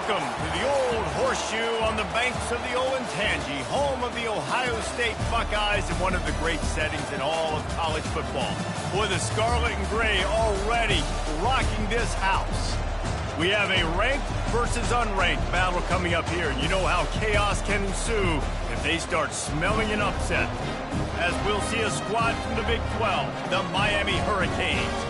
Welcome to the Old Horseshoe on the banks of the Olentangy, home of the Ohio State Buckeyes and one of the great settings in all of college football. Boy, the Scarlet and Gray already rocking this house. We have a ranked versus unranked battle coming up here, and you know how chaos can ensue if they start smelling an upset. As we'll see a squad from the Big 12, the Miami Hurricanes,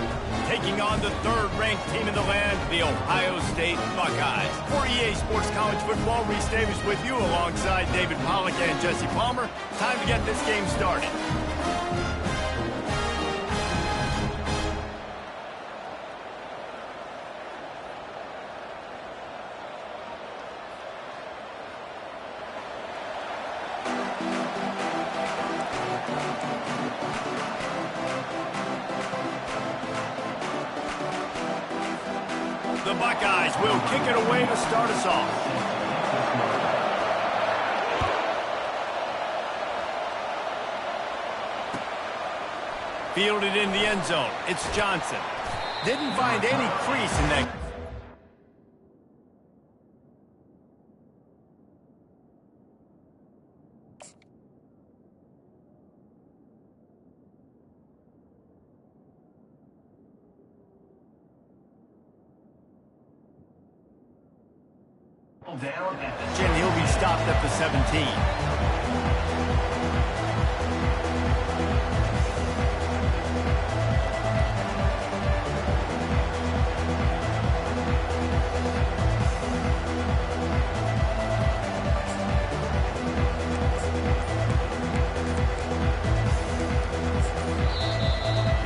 taking on the third-ranked team in the land, the Ohio State Buckeyes. For EA Sports College Football, Reese Davis with you alongside David Pollack and Jesse Palmer. Time to get this game started. The Buckeyes will kick it away to start us off. Fielded in the end zone. It's Johnson. Didn't find any crease in that. Down at the 10, he'll be stopped at the 17.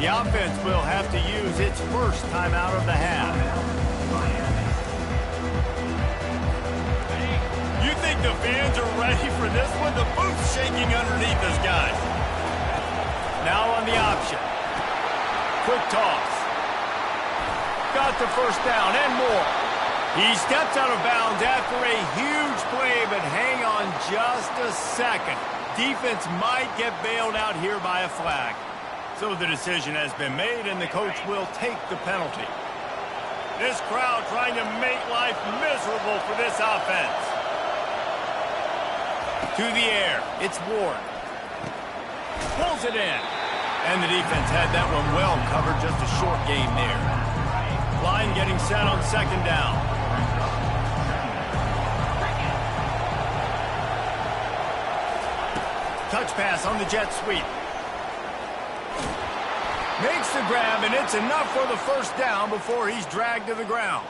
The offense will have to use its first timeout of the half. The fans are ready for this one. The boot's shaking underneath us, guys. Now on the option. Quick toss. Got the first down and more. He steps out of bounds after a huge play, but hang on just a second. Defense might get bailed out here by a flag. So the decision has been made, and the coach will take the penalty. This crowd trying to make life miserable for this offense. To the air, it's Ward. Pulls it in. And the defense had that one well covered, just a short game there. Line getting set on second down. Touch pass on the jet sweep. Makes the grab, and it's enough for the first down before he's dragged to the ground.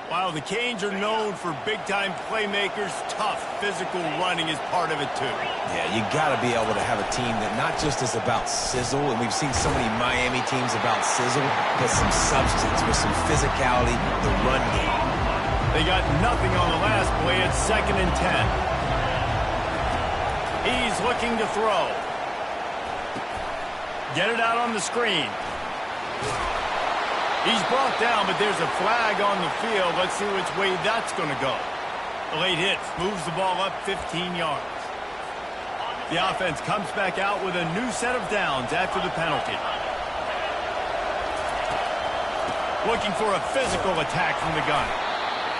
While the Canes are known for big-time playmakers, tough physical running is part of it, too. Yeah, you got to be able to have a team that not just is about sizzle, and we've seen so many Miami teams about sizzle, but some substance with some physicality, the run game. They got nothing on the last play. It's 2nd and 10. He's looking to throw. Get it out on the screen. He's brought down, but there's a flag on the field. Let's see which way that's going to go. The late hit moves the ball up 15 yards. The offense comes back out with a new set of downs after the penalty. Looking for a physical attack from the gun.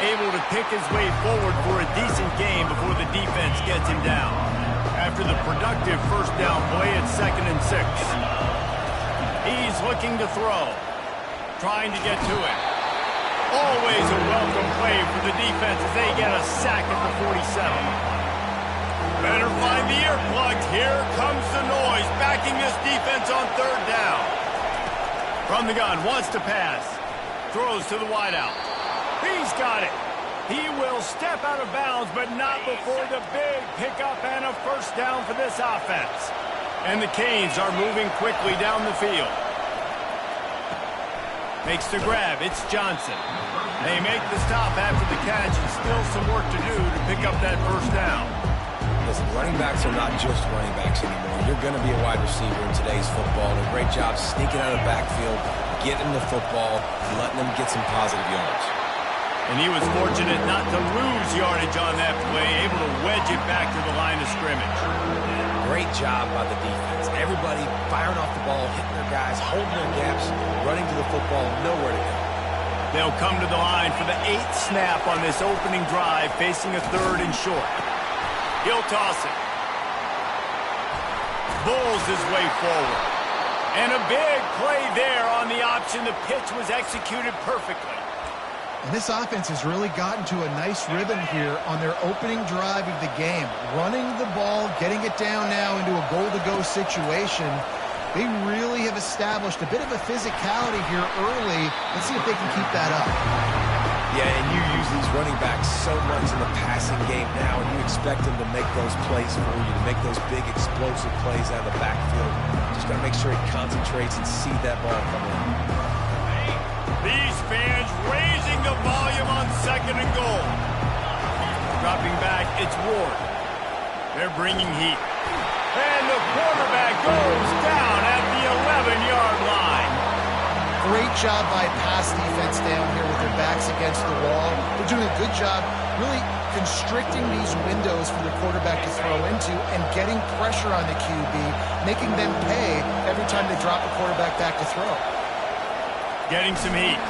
Able to pick his way forward for a decent game before the defense gets him down. After the productive first down play, it's 2nd and 6. He's looking to throw. Trying to get to it. Always a welcome play for the defense as they get a sack at the 47. Better find the earplugs. Here comes the noise, backing this defense on third down. From the gun, wants to pass. Throws to the wideout. He's got it. He will step out of bounds, but not before the big pickup and a first down for this offense. And the Canes are moving quickly down the field. Makes the grab. It's Johnson. They make the stop after the catch, and still some work to do to pick up that first down. Listen, running backs are not just running backs anymore. You're going to be a wide receiver in today's football. And a great job sneaking out of the backfield, getting the football, and letting them get some positive yards. And he was fortunate not to lose yardage on that play, able to wedge it back to the line of scrimmage. Great job by the defense. Everybody firing off the ball, hitting their guys, holding their gaps, running to the football, nowhere to go. They'll come to the line for the 8th snap on this opening drive, facing a 3rd and short. He'll toss it. Bulls his way forward. And a big play there on the option. The pitch was executed perfectly. And this offense has really gotten to a nice rhythm here on their opening drive of the game. Running the ball, getting it down now into a goal-to-go situation. They really have established a bit of a physicality here early. Let's see if they can keep that up. Yeah, and you use these running backs so much in the passing game now, and you expect them to make those plays for you, to make those big explosive plays out of the backfield. Just got to make sure he concentrates and see that ball come in. These fans raising the volume on 2nd and goal. Dropping back, it's Ward. They're bringing heat. And the quarterback goes down at the 11-yard line. Great job by pass defense down here with their backs against the wall. They're doing a good job really constricting these windows for the quarterback to throw into and getting pressure on the QB, making them pay every time they drop a quarterback back to throw. Getting some heat.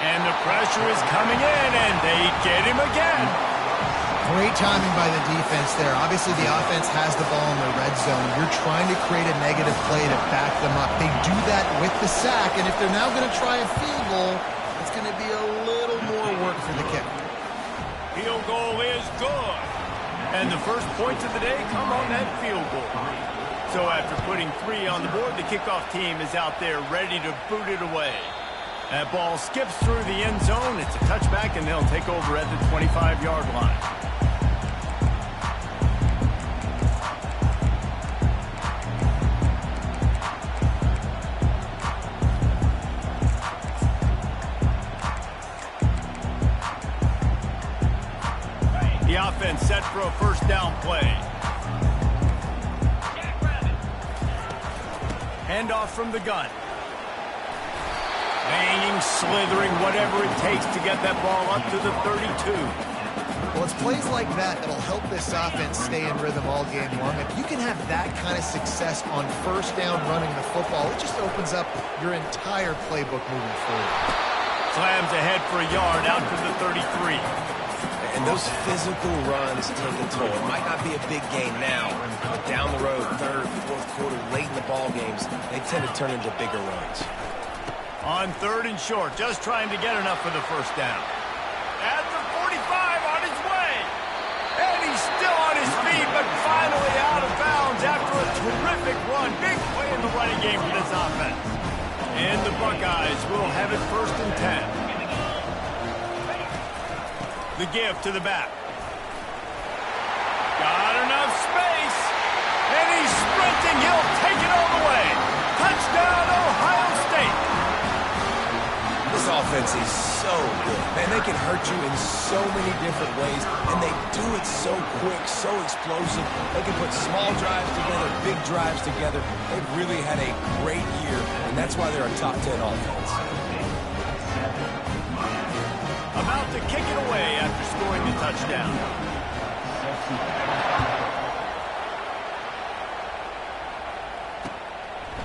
And the pressure is coming in, and they get him again. Great timing by the defense there. Obviously, the offense has the ball in the red zone. You're trying to create a negative play to back them up. They do that with the sack, and if they're now going to try a field goal, it's going to be a little more work for the kicker. Field goal is good. And the first points of the day come on that field goal. So after putting 3 on the board, the kickoff team is out there ready to boot it away. That ball skips through the end zone. It's a touchback, and they'll take over at the 25-yard line. The offense set for a first down play. Handoff from the gun. Banging, slithering, whatever it takes to get that ball up to the 32. Well, it's plays like that that'll help this offense stay in rhythm all game long. If you can have that kind of success on first down running the football, it just opens up your entire playbook moving forward. Slams ahead for a yard out to the 33. And those physical runs take a toll. It might not be a big game now, but down the road, 3rd, 4th quarter, late in the ball games, they tend to turn into bigger runs. On 3rd and short, just trying to get enough for the first down. At the 45, on his way. And he's still on his feet, but finally out of bounds after a terrific run. Big play in the running game for this offense. And the Buckeyes will have it 1st and 10. The give to the back. Got enough space. And he's sprinting. He'll take it all the way. Touchdown, Ohio State. This offense is so good. Man, they can hurt you in so many different ways, and they do it so quick, so explosive. They can put small drives together, big drives together. They've really had a great year, and that's why they're a top 10 offense. About to kick it away after scoring the touchdown.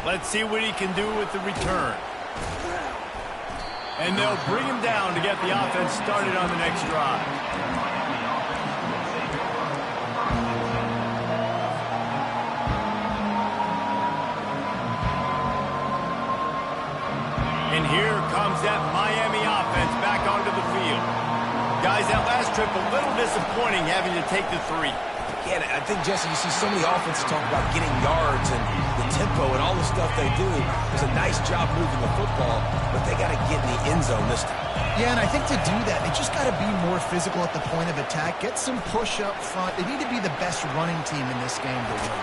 Let's see what he can do with the return. And they'll bring him down to get the offense started on the next drive. And here comes that Miami offense back onto the field. Guys, that last trip a little disappointing having to take the 3. Yeah, I think, Jesse, you see so many offenses talk about getting yards and the tempo and all the stuff they do. It's a nice job moving the football, but they got to get in the end zone this time. Yeah, and I think to do that, they just got to be more physical at the point of attack, get some push up front. They need to be the best running team in this game to win.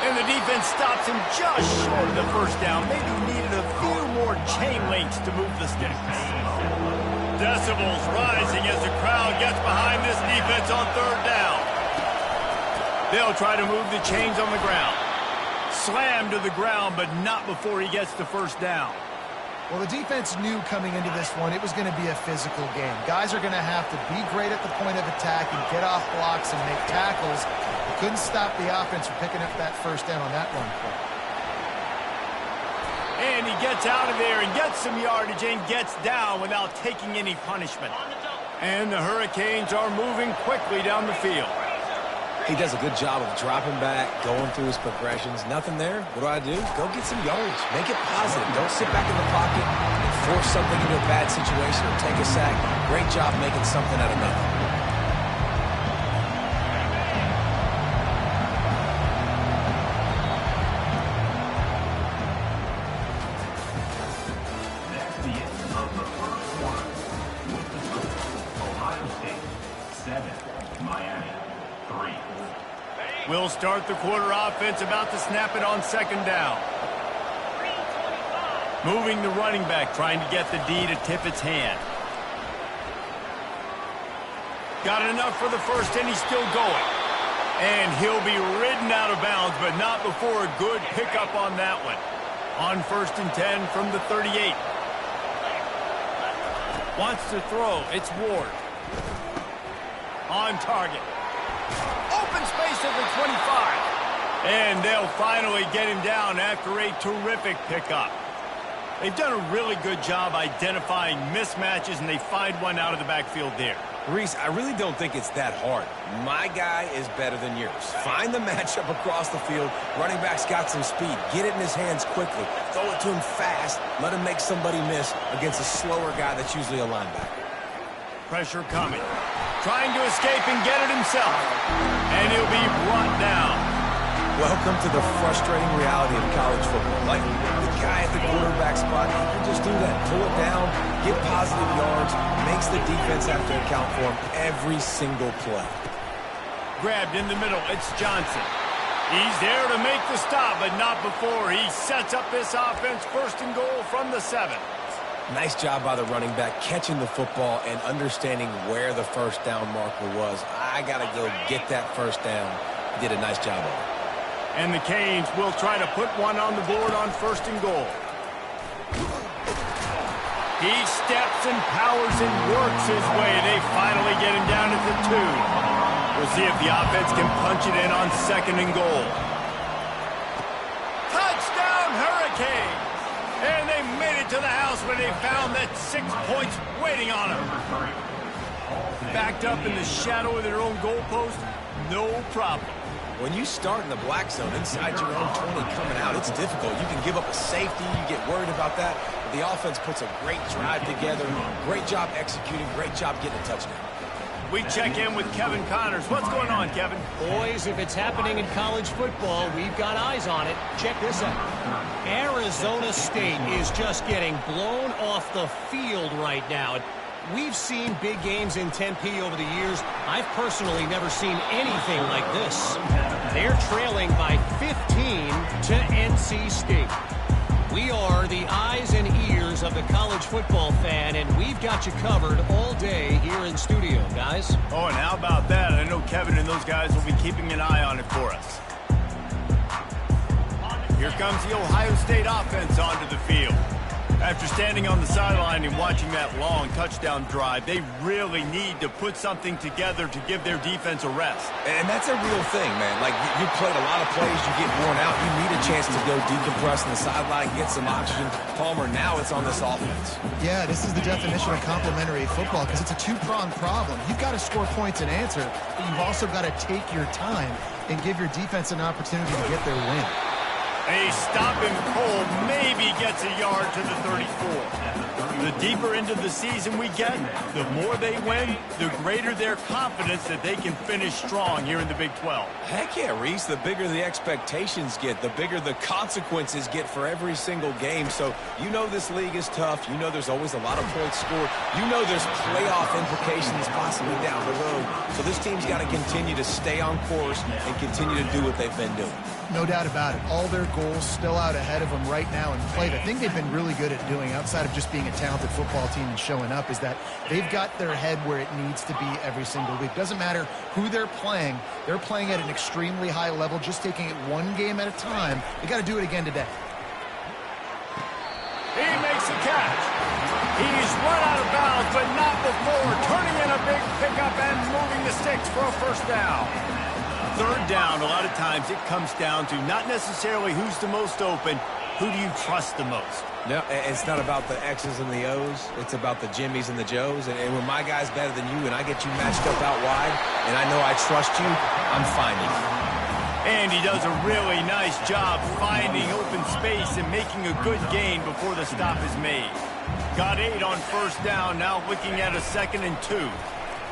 And the defense stops him just short of the first down. Maybe needed a few more chain links to move the sticks. Decibels rising as the crowd gets behind this defense on 3rd down. They'll try to move the chains on the ground. Slammed to the ground, but not before he gets the first down. Well, the defense knew coming into this one it was going to be a physical game. Guys are going to have to be great at the point of attack and get off blocks and make tackles. They couldn't stop the offense from picking up that first down on that run play. And he gets out of there and gets some yardage and gets down without taking any punishment. And the Hurricanes are moving quickly down the field. He does a good job of dropping back, going through his progressions. Nothing there. What do? Go get some yardage. Make it positive. Don't sit back in the pocket and force something into a bad situation or take a sack. Great job making something out of nothing. We'll start the quarter offense, about to snap it on second down. Moving the running back, trying to get the D to tip its hand. Got enough for the first, and he's still going. And he'll be ridden out of bounds, but not before a good pickup on that one. On 1st and 10 from the 38. Wants to throw. It's Ward. On target. Open space at the 25. And they'll finally get him down after a terrific pickup. They've done a really good job identifying mismatches, and they find one out of the backfield there. Reese, I really don't think it's that hard. My guy is better than yours. Find the matchup across the field. Running back's got some speed. Get it in his hands quickly. Throw it to him fast. Let him make somebody miss against a slower guy that's usually a linebacker. Pressure coming. Trying to escape and get it himself. And he'll be brought down. Welcome to the frustrating reality of college football. Like, the guy at the quarterback spot, he can just do that. Pull it down, get positive yards, makes the defense have to account for him every single play. Grabbed in the middle. It's Johnson. He's there to make the stop, but not before he sets up this offense. 1st and goal from the 7. Nice job by the running back, catching the football and understanding where the first down marker was. I got to go get that first down. He did a nice job of it. And the Canes will try to put one on the board on 1st and goal. He steps and powers and works his way. They finally get him down at the 2. We'll see if the offense can punch it in on 2nd and goal. Touchdown, Hurricanes! And they made it to the house when they found that 6 points waiting on them. Backed up in the shadow of their own goalpost, no problem. When you start in the black zone inside your own 20 coming out, it's difficult. You can give up a safety. You get worried about that. But the offense puts a great drive together. Great job executing. Great job getting a touchdown. We check in with Kevin Connors. What's going on, Kevin? Boys, if it's happening in college football, we've got eyes on it. Check this out. Arizona State is just getting blown off the field right now. We've seen big games in Tempe over the years. I've personally never seen anything like this. They're trailing by 15 to NC State. We are the eyes and ears of the college football fan, and we've got you covered all day here in studio, guys. Oh, and how about that? I know Kevin and those guys will be keeping an eye on it for us. Here comes the Ohio State offense onto the field. After standing on the sideline and watching that long touchdown drive, they really need to put something together to give their defense a rest. And that's a real thing, man. Like, you played a lot of plays, you get worn out, you need a chance to go decompress on the sideline, get some oxygen. Palmer, now it's on this offense. Yeah, this is the definition of complementary football because it's a two-pronged problem. You've got to score points and answer, but you've also got to take your time and give your defense an opportunity to get their win. A stop him cold, maybe gets a yard to the 34. The deeper into the season we get, the more they win, the greater their confidence that they can finish strong here in the Big 12. Heck yeah, Reese. The bigger the expectations get, the bigger the consequences get for every single game. So you know this league is tough. You know there's always a lot of points scored. You know there's playoff implications possibly down the road. So this team's got to continue to stay on course and continue to do what they've been doing. No doubt about it. All their goals still out ahead of them right now in play. The thing they've been really good at doing, outside of just being a talented football team and showing up, is that they've got their head where it needs to be every single week. Doesn't matter who they're playing at an extremely high level, just taking it one game at a time. They got to do it again today. He makes a catch. He's run out of bounds, but not before turning in a big pickup and moving the sticks for a first down. Third down, a lot of times it comes down to not necessarily who's the most open, who do you trust the most? No, it's not about the X's and the O's. It's about the Jimmys and the Joes. And when my guy's better than you and I get you matched up out wide and I know I trust you, I'm finding you. And he does a really nice job finding open space and making a good gain before the stop is made. Got 8 on first down, now looking at a 2nd and 2.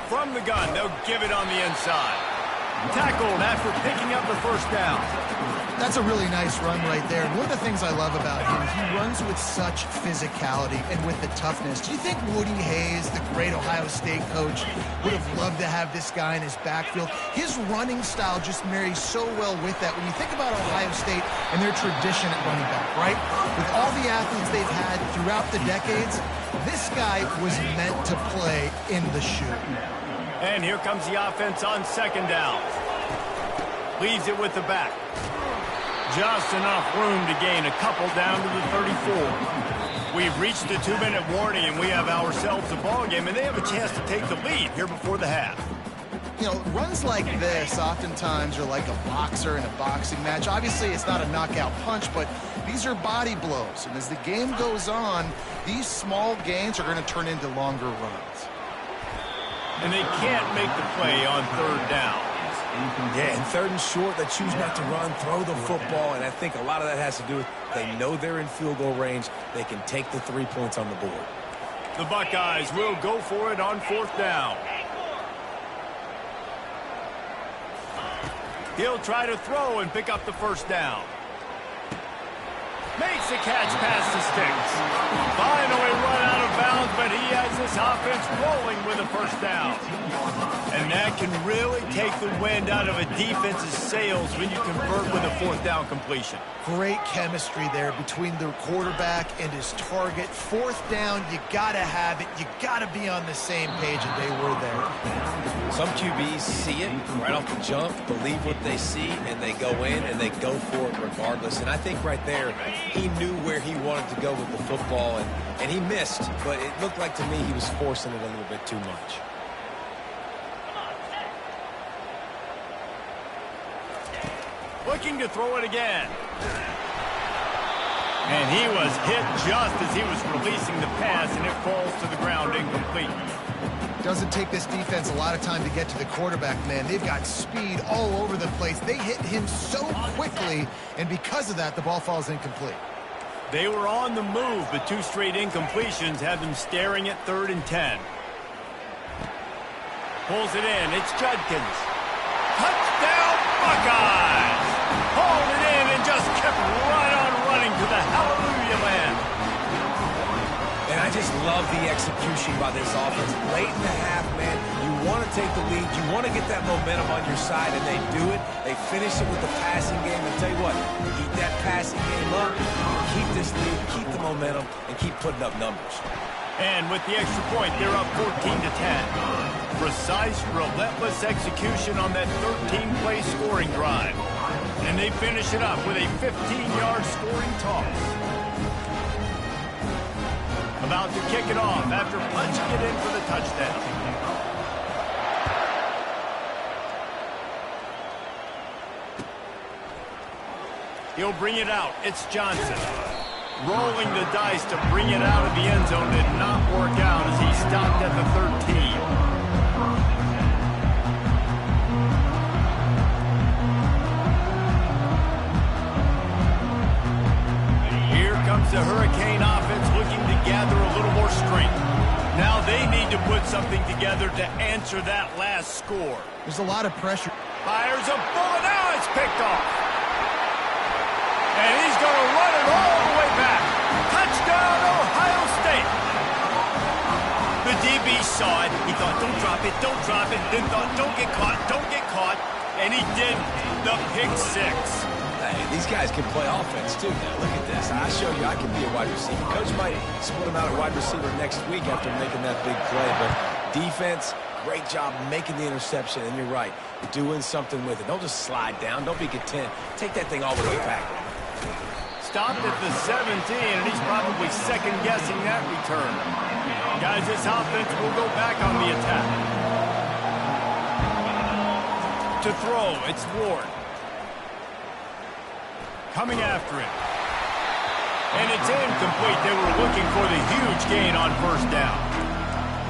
From the gun, they'll give it on the inside. Tackled after picking up the first down. That's a really nice run right there. And one of the things I love about him, he runs with such physicality and with the toughness. Do you think Woody Hayes, the great Ohio State coach, would have loved to have this guy in his backfield? His running style just marries so well with that. When you think about Ohio State and their tradition at running back, right? With all the athletes they've had throughout the decades, this guy was meant to play in the shoe. And here comes the offense on 2nd down. Leaves it with the back. Just enough room to gain a couple down to the 34. We've reached the 2-minute warning, and we have ourselves a ball game, and they have a chance to take the lead here before the half. You know, runs like this oftentimes are like a boxer in a boxing match. Obviously, it's not a knockout punch, but these are body blows. And as the game goes on, these small gains are going to turn into longer runs. And they can't make the play on 3rd down. Yeah, and 3rd and short, they choose not to run, throw the football, and I think a lot of that has to do with they know they're in field goal range. They can take the 3 points on the board. The Buckeyes will go for it on 4th down. He'll try to throw and pick up the first down. Makes the catch past the sticks. Finally run out of bounds, but he has this offense rolling with a first down. And that can really take the wind out of a defense's sails when you convert with a 4th down completion. Great chemistry there between the quarterback and his target. 4th down, you got to have it. You got to be on the same page, and they were there. Some QBs see it right off the jump, believe what they see, and they go in and they go for it regardless. And I think right there, he knew where he wanted to go with the football, and he missed, but it looked like to me he was forcing it a little bit too much. Looking to throw it again. And he was hit just as he was releasing the pass, and it falls to the ground incomplete. Doesn't take this defense a lot of time to get to the quarterback, man. They've got speed all over the place. They hit him so quickly, and because of that, the ball falls incomplete. They were on the move, but 2 straight incompletions had them staring at 3rd and 10. Pulls it in. It's Judkins. Touchdown, Buckeyes! Hauled it in and just kept right on running to the hallelujah land. And I just love the execution by this offense. Late in the half, man, you want to take the lead. You want to get that momentum on your side, and they do it. They finish it with the passing game. And tell you what, keep that passing game up, keep this lead, keep the momentum, and keep putting up numbers. And with the extra point, they're up 14-10. Precise, relentless execution on that 13-play scoring drive. And they finish it up with a 15-yard scoring toss. About to kick it off after punching it in for the touchdown. He'll bring it out. It's Johnson. Rolling the dice to bring it out of the end zone did not work out as he stopped at the 13. Here comes the Hurricane offense looking to gather a little more strength. Now they need to put something together to answer that last score. There's a lot of pressure. Fires a bullet. Now it's picked off. And he's going to run it all the way back. Touchdown, Ohio State. The DB saw it. He thought, don't drop it, don't drop it. Then thought, don't get caught, don't get caught. And he did the pick 6. Hey, these guys can play offense, too, now. Look at this. I show you I can be a wide receiver. Coach might split him out at wide receiver next week after making that big play. But defense, great job making the interception. And you're right, doing something with it. Don't just slide down. Don't be content. Take that thing all the way back. Stopped at the 17, and he's probably second-guessing that return. Guys, this offense will go back on the attack. To throw, it's Ward. Coming after him. And it's incomplete. They were looking for the huge gain on first down.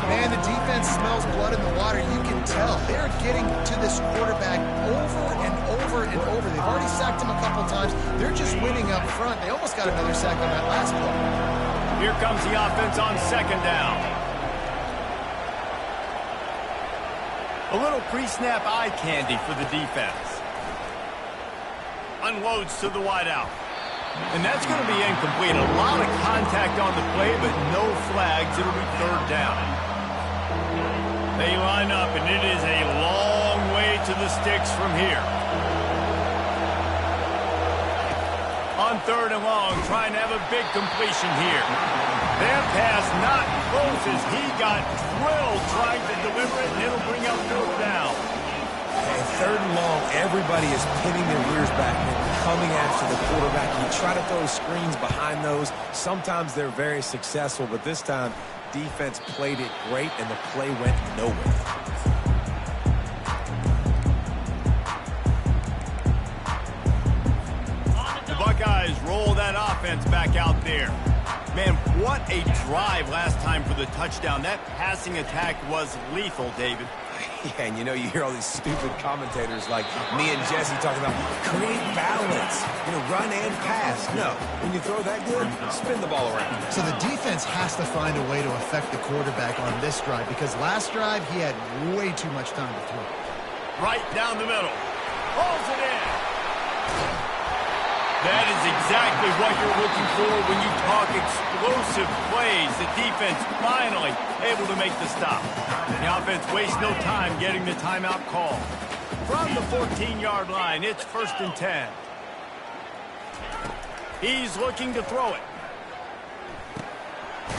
Man, the defense smells blood in the water. You can tell. They're getting to this quarterback over and over and over. They've already sacked him a couple times. They're just winning up front. They almost got another sack on that last play. Here comes the offense on second down. A little pre-snap eye candy for the defense. Unloads to the wideout. And that's going to be incomplete. A lot of contact on the play, but no flags. It'll be third down. They line up, and it is a long way to the sticks from here. On third and long, trying to have a big completion here. Their pass not close as he got drilled trying to deliver it, and it'll bring up fourth down. And third and long, everybody is pinning their ears back and coming after the quarterback. You try to throw screens behind those. Sometimes they're very successful, but this time, defense played it great, and the play went nowhere. The Buckeyes roll that offense back out there. Man, what a drive last time for the touchdown. That passing attack was lethal, David. Yeah, and you hear all these stupid commentators like me and Jesse talking about create balance, run and pass. No, when you throw that good, spin the ball around. So the defense has to find a way to affect the quarterback on this drive because last drive he had way too much time to throw. Right down the middle. Pulls it in. That is exactly what you're looking for when you talk explosive plays. The defense finally able to make the stop. The offense wastes no time getting the timeout call. From the 14-yard line, it's 1st and 10. He's looking to throw it.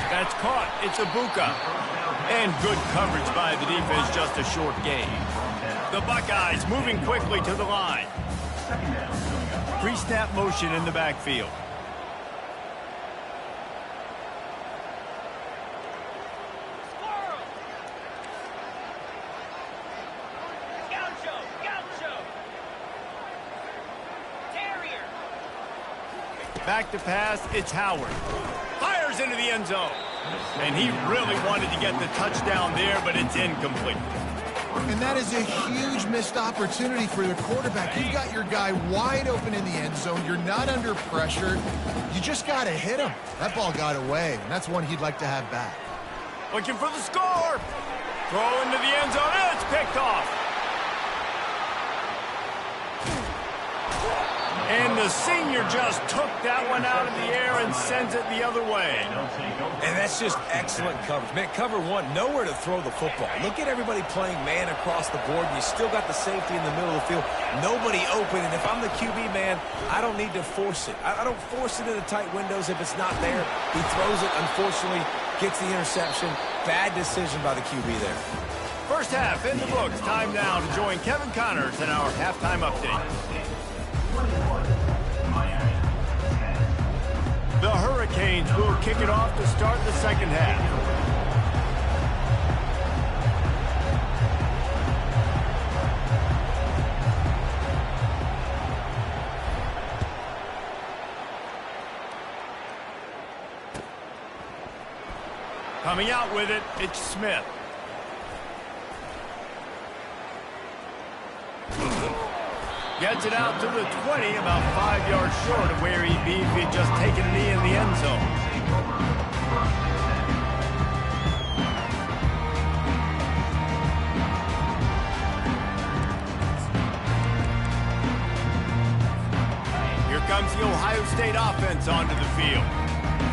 That's caught. It's Ibuka. And good coverage by the defense, just a short gain. The Buckeyes moving quickly to the line. Pre-snap motion in the backfield. Back to pass, it's Howard. Fires into the end zone. And he really wanted to get the touchdown there, but it's incomplete. And that is a huge missed opportunity for the quarterback. You've got your guy wide open in the end zone. You're not under pressure. You just got to hit him. That ball got away, and that's one he'd like to have back. Looking for the score. Throw into the end zone. And it's picked off. And the senior just took that one out of the air and sends it the other way. And that's just excellent coverage. Man, cover one, nowhere to throw the football. Look at everybody playing man across the board, and you still got the safety in the middle of the field. Nobody open, and if I'm the QB, man, I don't need to force it. I don't force it into tight windows if it's not there. He throws it, unfortunately, gets the interception. Bad decision by the QB there. First half in the books. Time now to join Kevin Connors in our halftime update. The Hurricanes will kick it off to start the second half. Coming out with it, it's Smith. Gets it out to the 20, about 5 yards short of where he'd be if he'd just taken a knee in the end zone. Here comes the Ohio State offense onto the field.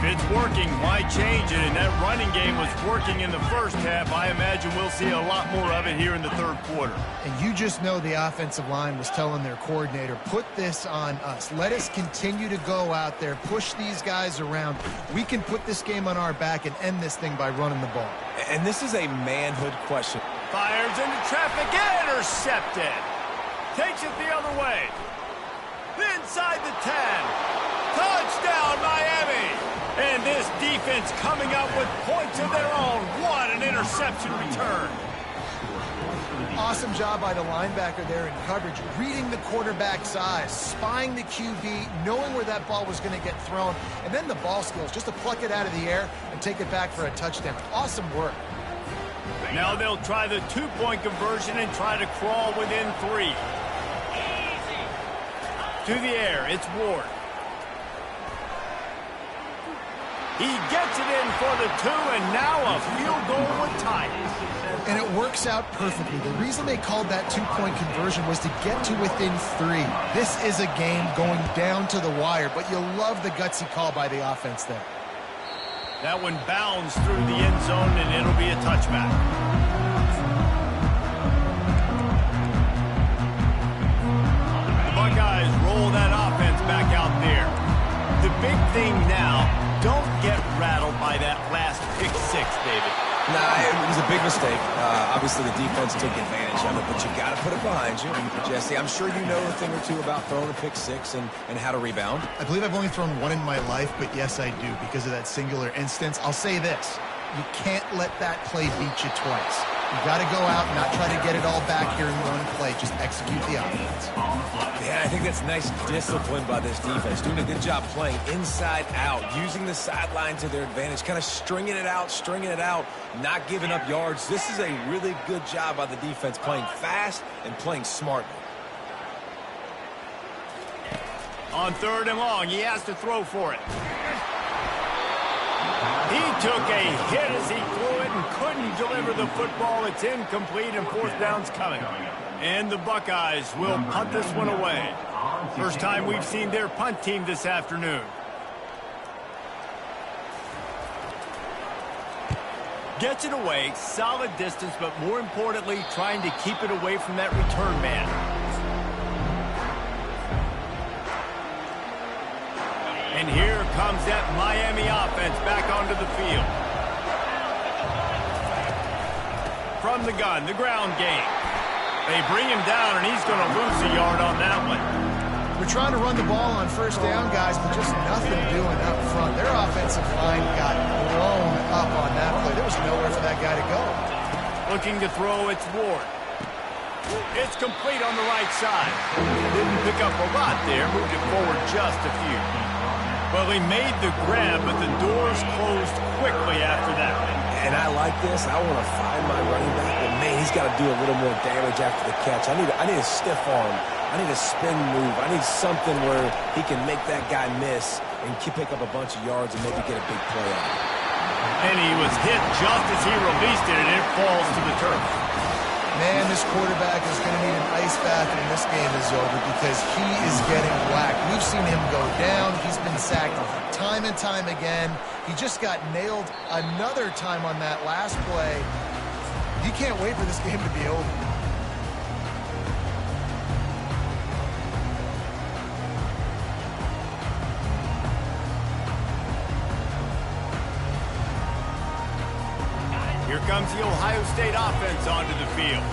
If it's working, why change it? And that running game was working in the first half. I imagine we'll see a lot more of it here in the third quarter. And you just know the offensive line was telling their coordinator, put this on us. Let us continue to go out there, push these guys around. We can put this game on our back and end this thing by running the ball. And this is a manhood question. Fires into traffic, intercepted. Takes it the other way. Inside the 10. Touchdown, Miami. And this defense coming up with points of their own. What an interception return. Awesome job by the linebacker there in coverage, reading the quarterback's eyes, spying the QB, knowing where that ball was going to get thrown, and then the ball skills, just to pluck it out of the air and take it back for a touchdown. Awesome work. Now they'll try the two-point conversion and try to crawl within 3. To the air, it's Ward. He gets it in for the 2, and now a field goal would tie it. And it works out perfectly. The reason they called that two-point conversion was to get to within 3. This is a game going down to the wire, but you'll love the gutsy call by the offense there. That one bounds through the end zone, and it'll be a touchback. The Buckeyes roll that offense back out there. The big thing now, don't get rattled by that last pick 6, David. Nah, it was a big mistake. Obviously, the defense took advantage of it, but you got to put it behind you. Jesse, I'm sure you know a thing or two about throwing a pick 6 and how to rebound. I believe I've only thrown one in my life, but yes, I do, because of that singular instance. I'll say this. You can't let that play beat you twice. You got to go out and not try to get it all back here in one play. Just execute the offense. Yeah, I think that's nice discipline by this defense. Doing a good job playing inside out, using the sideline to their advantage, kind of stringing it out, not giving up yards. This is a really good job by the defense, playing fast and playing smartly. On 3rd and long, he has to throw for it. He took a hit as he threw it and couldn't deliver the football. It's incomplete, and 4th down's coming. And the Buckeyes will punt this one away. First time we've seen their punt team this afternoon. Gets it away, solid distance, but more importantly, trying to keep it away from that return man. And here comes that Miami offense back onto the field. From the gun, the ground game. They bring him down, and he's going to lose a yard on that one. We're trying to run the ball on 1st down, guys, but just nothing doing up front. Their offensive line got blown up on that play. There was nowhere for that guy to go. Looking to throw, it's Ward. It's complete on the right side. Didn't pick up a lot there, moved it forward just a few. Well, he made the grab, but the doors closed quickly after that. And I like this. I want to find my running back, but man, he's got to do a little more damage after the catch. I need a stiff arm. I need a spin move. I need something where he can make that guy miss and pick up a bunch of yards and maybe get a big play out of it. And he was hit just as he released it, and it falls to the turf. Man, this quarterback is going to need an ice bath when this game is over because he is getting whacked. We've seen him go down. He's been sacked time and time again. He just got nailed another time on that last play. You can't wait for this game to be over. Here comes the Ohio State offense onto the field.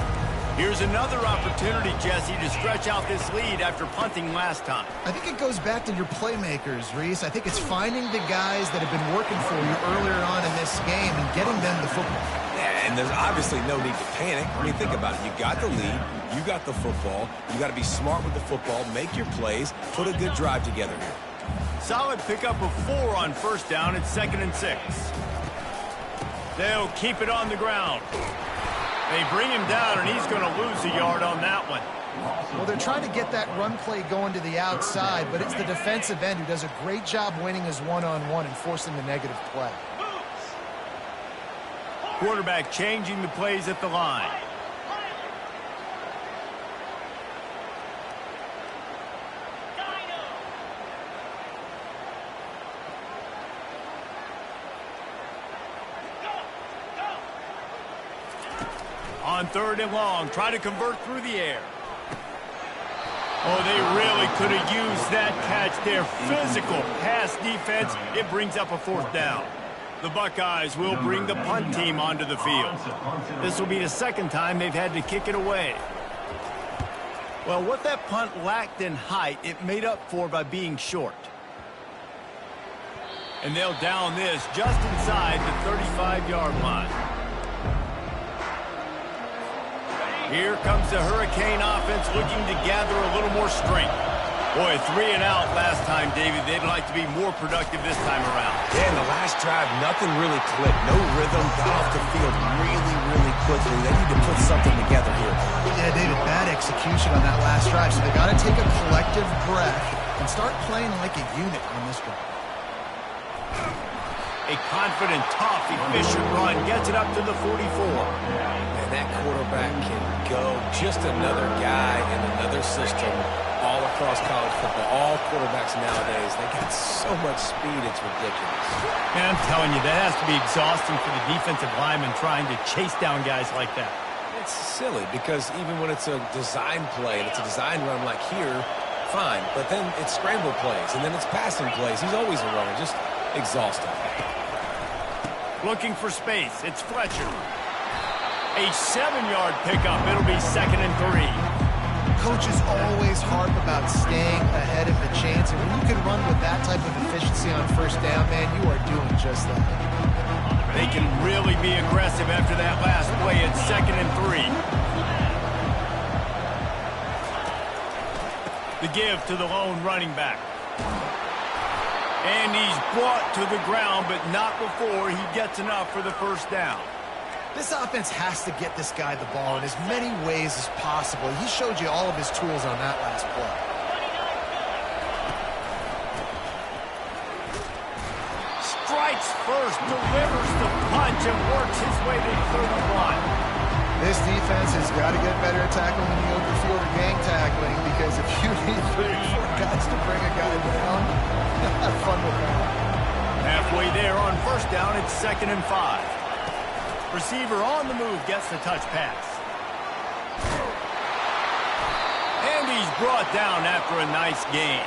Here's another opportunity, Jesse, to stretch out this lead after punting last time. I think it goes back to your playmakers, Reese. I think it's finding the guys that have been working for you earlier on in this game and getting them the football. Yeah, and there's obviously no need to panic. I mean, think about it. You got the lead. You got the football. You got to be smart with the football, make your plays, put a good drive together here. Solid pickup of 4 on 1st down. It's 2nd and 6. They'll keep it on the ground. They bring him down, and he's going to lose a yard on that one. Well, they're trying to get that run play going to the outside, but it's the defensive end who does a great job winning his one-on-one and forcing the negative play. Quarterback changing the plays at the line. On 3rd and long, try to convert through the air. Oh, they really could have used that catch there. Physical pass defense. It brings up a 4th down. The Buckeyes will bring the punt team onto the field. This will be the 2nd time they've had to kick it away. Well, what that punt lacked in height, it made up for by being short. And they'll down this just inside the 35-yard line. Here comes the Hurricane offense looking to gather a little more strength. Boy, 3 and out last time, David. They'd like to be more productive this time around. Yeah, in the last drive, nothing really clicked. No rhythm, got off the field really, really quickly. They need to put something together here. Yeah, David, bad execution on that last drive. So they got to take a collective breath and start playing like a unit on this one. A confident, tough, efficient run gets it up to the 44. And that quarterback can go. Just another guy in another system all across college football. All quarterbacks nowadays, they got so much speed, it's ridiculous. Man, I'm telling you, that has to be exhausting for the defensive lineman trying to chase down guys like that. It's silly because even when it's a design play and it's a design run like here, fine. But then it's scramble plays and then it's passing plays. He's always a runner. Just exhausting. Looking for space. It's Fletcher. A 7-yard pickup. It'll be 2nd and 3. Coaches always harp about staying ahead of the chains, and when you can run with that type of efficiency on first down, man, you are doing just that. They can really be aggressive after that last play. It's 2nd and 3. The give to the lone running back. And he's brought to the ground, but not before he gets enough for the first down. This offense has to get this guy the ball in as many ways as possible. He showed you all of his tools on that last play. Strikes first, delivers the punch, and works his way to the 31. This defense has got to get better at tackling in the open field or gang tackling, because if you need 3 or 4 guys to bring a guy down, have fun with that. Halfway there on first down, it's 2nd and 5. Receiver on the move gets the touch pass. And he's brought down after a nice gain.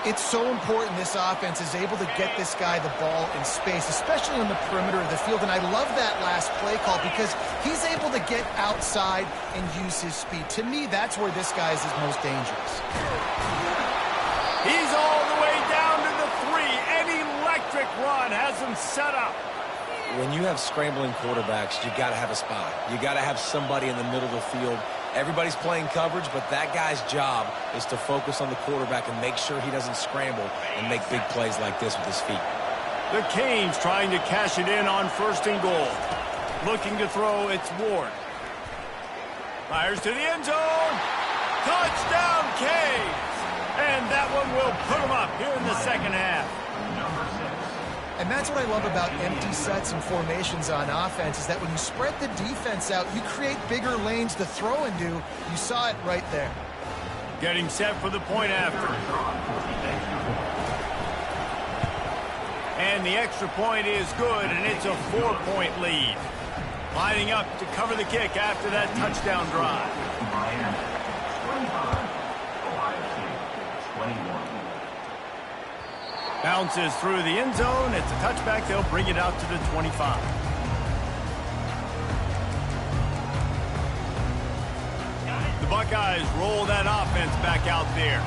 It's so important this offense is able to get this guy the ball in space, especially on the perimeter of the field. And I love that last play call because he's able to get outside and use his speed. To me, that's where this guy is his most dangerous. He's all the way down to the 3. An electric run has him set up. When you have scrambling quarterbacks, you got to have a spy. You got to have somebody in the middle of the field. Everybody's playing coverage, but that guy's job is to focus on the quarterback and make sure he doesn't scramble and make big plays like this with his feet. The Canes trying to cash it in on 1st and goal. Looking to throw, it's Ward. Fires to the end zone. Touchdown, Canes! And that one will put him up here in the second half. And that's what I love about empty sets and formations on offense, is that when you spread the defense out, you create bigger lanes to throw into. You saw it right there. Getting set for the point after. And the extra point is good, and it's a 4-point lead. Lining up to cover the kick after that touchdown drive. Bounces through the end zone. It's a touchback. They'll bring it out to the 25. The Buckeyes roll that offense back out there.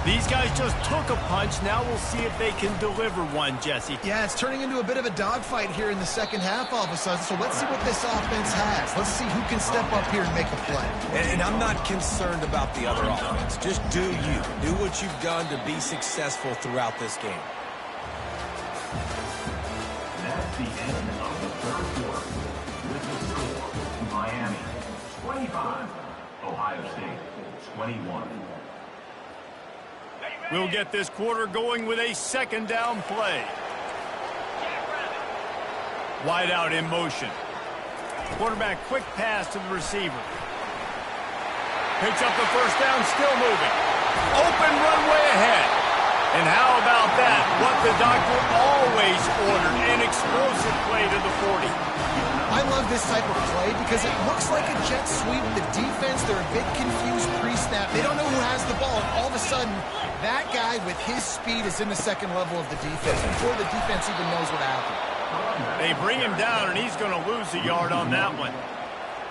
These guys just took a punch. Now we'll see if they can deliver one, Jesse. Yeah, it's turning into a bit of a dogfight here in the second half all of a sudden. So let's see what this offense has. Let's see who can step up here and make a play. And I'm not concerned about the other offense. Just do you. Do what you've done to be successful throughout this game. That's the end of the third quarter. With the score, Miami 25, Ohio State 21. We'll get this quarter going with a 2nd down play. Wide out in motion. Quarterback quick pass to the receiver. Picks up the first down, still moving. Open runway ahead. And how about that? What the doctor always ordered, an explosive play to the 40. I love this type of play because it looks like a jet sweep. The defense, they're a bit confused pre-snap. They don't know who has the ball. And all of a sudden, that guy with his speed is in the second level of the defense before the defense even knows what happened. They bring him down, and he's going to lose a yard on that one.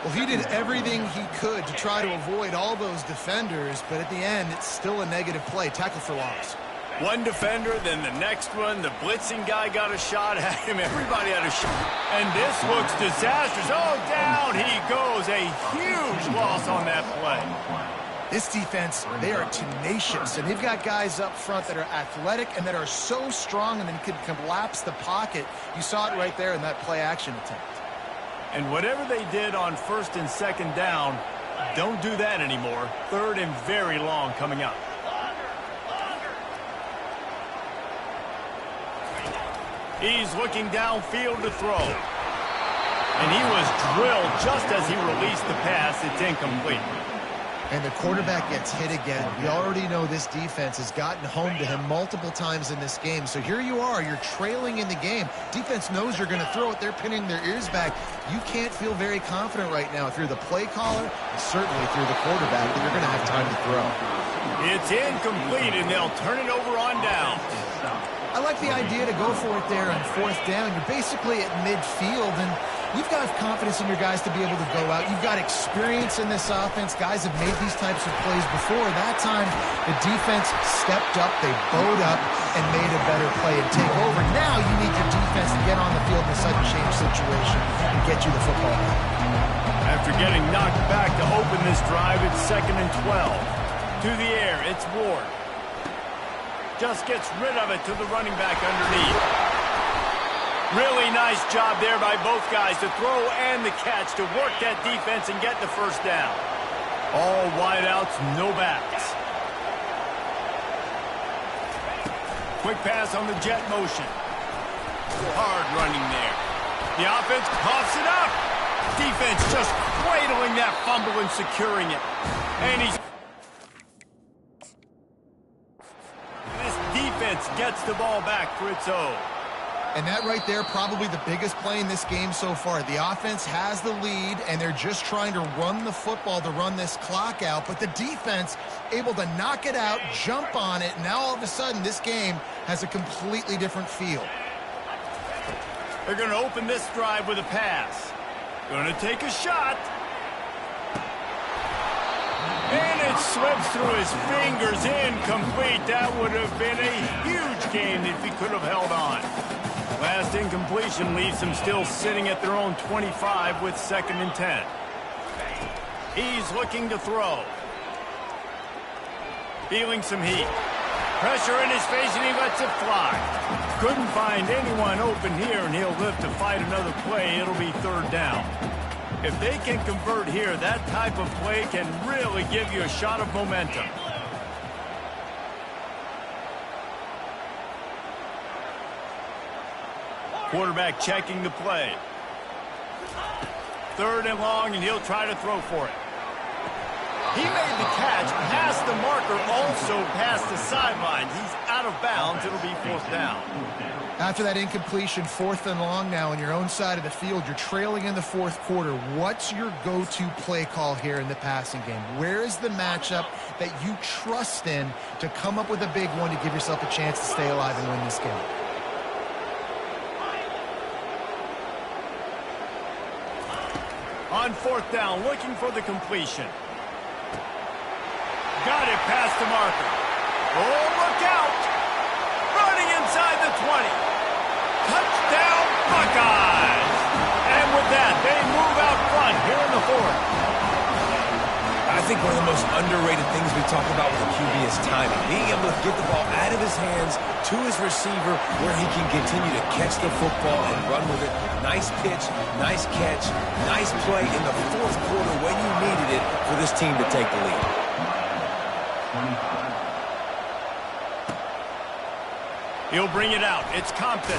Well, he did everything he could to try to avoid all those defenders, but at the end, it's still a negative play. Tackle for loss. One defender, then the next one. The blitzing guy got a shot at him. Everybody had a shot. And this looks disastrous. Oh, down he goes. A huge loss on that play. This defense, they are tenacious, and they've got guys up front that are athletic and that are so strong and then can collapse the pocket. You saw it right there in that play-action attempt. And whatever they did on first and second down, don't do that anymore. Third and very long coming up. He's looking downfield to throw. And he was drilled just as he released the pass. It's incomplete. And the quarterback gets hit again. We already know this defense has gotten home to him multiple times in this game. So here you are, you're trailing in the game. Defense knows you're going to throw it. They're pinning their ears back. You can't feel very confident right now if you're the play caller, and certainly if you're the quarterback, that you're going to have time to throw. It's incomplete, and they'll turn it over on down. I like the idea to go for it there on fourth down. You're basically at midfield, and you've got confidence in your guys to be able to go out. You've got experience in this offense. Guys have made these types of plays before. That time, the defense stepped up. They bowed up and made a better play and take over. Now you need your defense to get on the field in a sudden change situation and get you the football back. After getting knocked back to open this drive, it's 2nd and 12. To the air, it's Ward. Just gets rid of it to the running back underneath. Really nice job there by both guys to throw and the catch to work that defense and get the first down. All wideouts, no backs. Quick pass on the jet motion. Hard running there. The offense coughs it up. Defense just cradling that fumble and securing it. And he's... Defense gets the ball back for its own. And that right there, probably the biggest play in this game so far. The offense has the lead, and they're just trying to run the football to run this clock out. But the defense able to knock it out, jump on it. Now all of a sudden, this game has a completely different feel. They're going to open this drive with a pass. Going to take a shot. And it slips through his fingers, incomplete. That would have been a huge game if he could have held on. Last incompletion leaves them still sitting at their own 25 with 2nd and 10. He's looking to throw. Feeling some heat. Pressure in his face, and he lets it fly. Couldn't find anyone open here, and he'll live to fight another play. It'll be 3rd down. If they can convert here, that type of play can really give you a shot of momentum. Quarterback checking the play. 3rd and long, and he'll try to throw for it. He made the catch, past the marker, also past the sideline. He's out of bounds. It'll be 4th down. After that incompletion, 4th and long now on your own side of the field, you're trailing in the 4th quarter. What's your go-to play call here in the passing game? Where is the matchup that you trust in to come up with a big one to give yourself a chance to stay alive and win this game? On 4th down, looking for the completion. Got it past the marker. Oh, look out! Running inside the 20. Touchdown, Buckeyes! And with that, they move out front here in the 4th. I think one of the most underrated things we talk about with a QB is timing. Being able to get the ball out of his hands to his receiver where he can continue to catch the football and run with it. Nice pitch, nice catch, nice play in the 4th quarter when you needed it for this team to take the lead. He'll bring it out. It's Compton.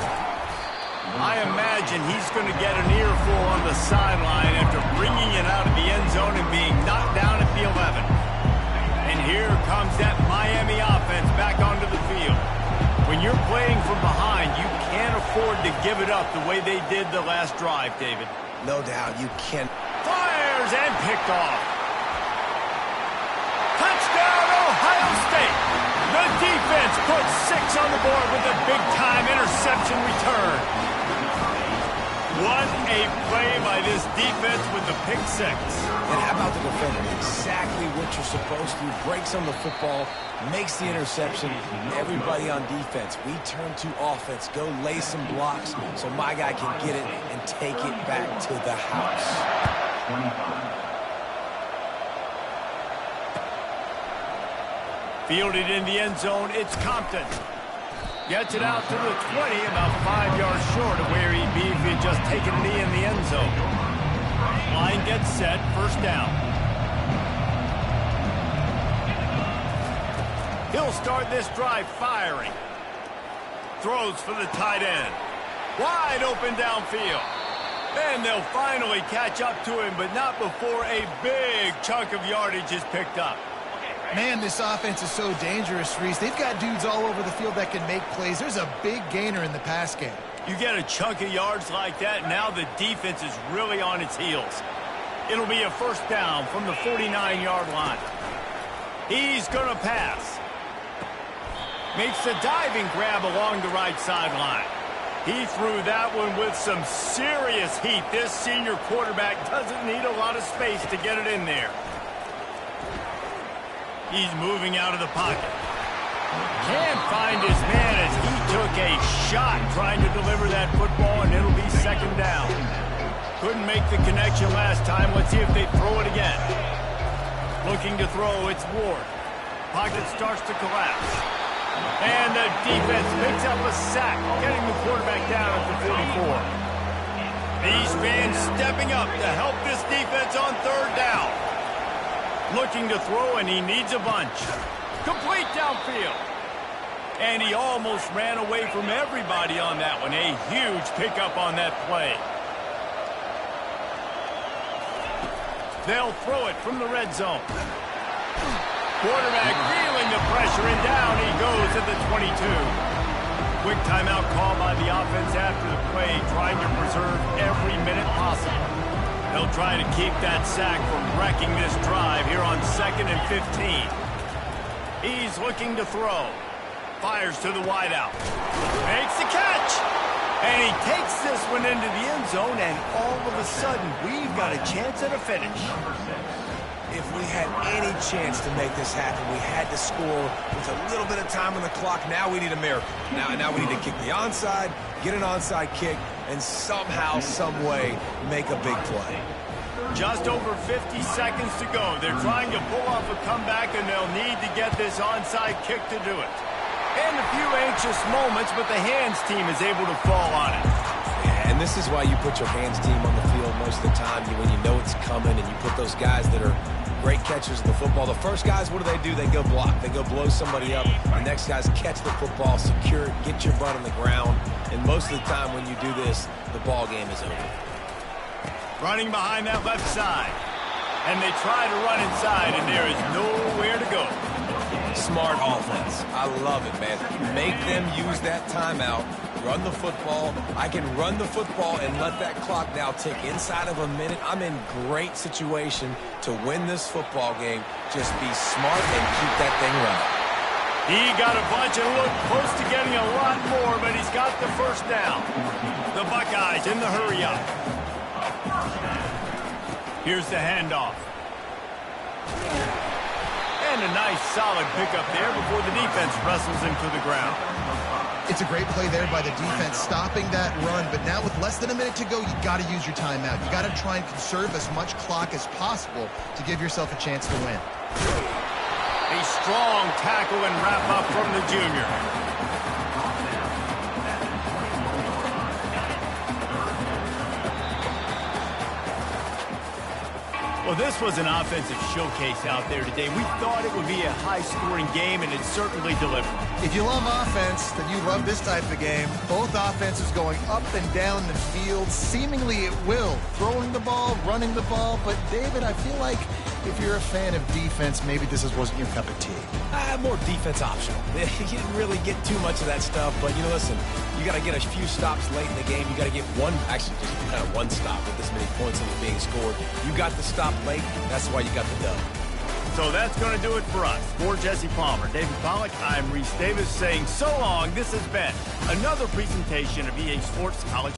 I imagine he's going to get an earful on the sideline after bringing it out of the end zone and being knocked down at the 11. And here comes that Miami offense back onto the field. When you're playing from behind, you can't afford to give it up the way they did the last drive, David. No doubt, you can't. Fires and picked off. Touchdown, Ohio State. The defense puts 6 on the board with a big-time interception return. What a play by this defense with the pick six. And how about the defender? Exactly what you're supposed to. Breaks on the football, makes the interception. Everybody on defense, we turn to offense. Go lay some blocks so my guy can get it and take it back to the house. 25. Fielded in the end zone, it's Compton. Gets it out to the 20, about 5 yards short of where he'd be if he had just taken a knee in the end zone. Line gets set, first down. He'll start this drive firing. Throws for the tight end. Wide open downfield. And they'll finally catch up to him, but not before a big chunk of yardage is picked up. Man, this offense is so dangerous, Reese. They've got dudes all over the field that can make plays. There's a big gainer in the pass game. You get a chunk of yards like that, now the defense is really on its heels. It'll be a first down from the 49-yard line. He's going to pass. Makes a diving grab along the right sideline. He threw that one with some serious heat. This senior quarterback doesn't need a lot of space to get it in there. He's moving out of the pocket. Can't find his man as he took a shot trying to deliver that football, and it'll be second down. Couldn't make the connection last time. Let's see if they throw it again. Looking to throw, it's Ward. Pocket starts to collapse. And the defense picks up a sack, getting the quarterback down at the 44. These fans stepping up to help this defense on third down. Looking to throw, and he needs a bunch. Complete downfield. And he almost ran away from everybody on that one. A huge pickup on that play. They'll throw it from the red zone. Quarterback feeling the pressure, and down he goes at the 22. Quick timeout call by the offense after the play, trying to preserve every minute possible. They'll try to keep that sack from wrecking this drive here on 2nd and 15. He's looking to throw. Fires to the wideout. Makes the catch. And he takes this one into the end zone, and all of a sudden, we've got a chance at a finish. If we had any chance to make this happen, we had to score with a little bit of time on the clock. Now we need a miracle. Now we need to kick the onside, get an onside kick, and somehow, some way, make a big play. Just over 50 seconds to go. They're trying to pull off a comeback, and they'll need to get this onside kick to do it. And a few anxious moments, but the hands team is able to fall on it. And this is why you put your hands team on the field most of the time, when you know it's coming, and you put those guys that are great catchers of the football. The first guys, what do? They go block. They go blow somebody up. The next guys catch the football, secure it, get your butt on the ground. And most of the time when you do this, the ball game is over. Running behind that left side. And they try to run inside, and there is nowhere to go. Smart offense. I love it, man. Make them use that timeout. Run the football. I can run the football and let that clock now tick inside of a minute. I'm in great situation to win this football game. Just be smart and keep that thing running. He got a bunch and looked close to getting a lot more, but he's got the first down. The Buckeyes in the hurry up. Here's the handoff. And a nice solid pickup there before the defense wrestles him to the ground. It's a great play there by the defense, stopping that run. But now with less than a minute to go, you got to use your timeout. You got to try and conserve as much clock as possible to give yourself a chance to win. A strong tackle and wrap up from the junior. Well, this was an offensive showcase out there today. We thought it would be a high-scoring game, and it certainly delivered. If you love offense, then you love this type of game. Both offenses going up and down the field, seemingly at will. Throwing the ball, running the ball. But, David, I feel like if you're a fan of defense, maybe this wasn't your cup of tea. More defense optional. You didn't really get too much of that stuff, but, listen, you got to get a few stops late in the game. You got to get just kind of one stop with this many points that were being scored. You got the stop late. That's why you got the dub. So that's going to do it for us. For Jesse Palmer, David Pollack, I'm Reese Davis saying so long. This has been another presentation of EA Sports College.